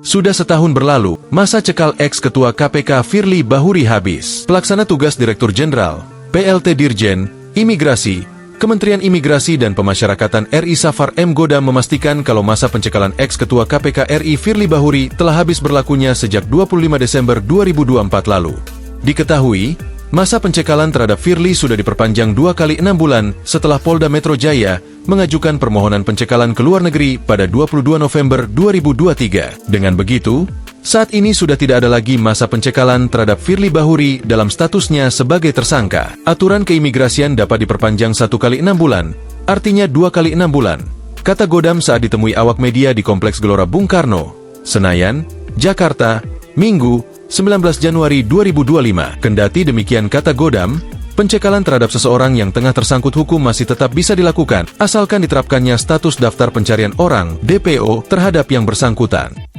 Sudah setahun berlalu, masa cekal ex-ketua KPK Firly Bahuri habis. Pelaksana tugas Direktur Jenderal, PLT Dirjen, Imigrasi, Kementerian Imigrasi dan Pemasyarakatan RI Safar M. Godam memastikan kalau masa pencekalan ex-ketua KPK RI Firly Bahuri telah habis berlakunya sejak 25 Desember 2024 lalu. Diketahui, masa pencekalan terhadap Firly sudah diperpanjang 2 kali 6 bulan setelah Polda Metro Jaya mengajukan permohonan pencekalan ke luar negeri pada 22 November 2023. Dengan begitu, saat ini sudah tidak ada lagi masa pencekalan terhadap Firly Bahuri dalam statusnya sebagai tersangka. Aturan keimigrasian dapat diperpanjang 1 kali 6 bulan, artinya 2 kali 6 bulan, kata Godam saat ditemui awak media di Kompleks Gelora Bung Karno, Senayan, Jakarta, Minggu, 19 Januari 2025. Kendati demikian, kata Godam, pencekalan terhadap seseorang yang tengah tersangkut hukum masih tetap bisa dilakukan, asalkan diterapkannya status daftar pencarian orang (DPO) terhadap yang bersangkutan.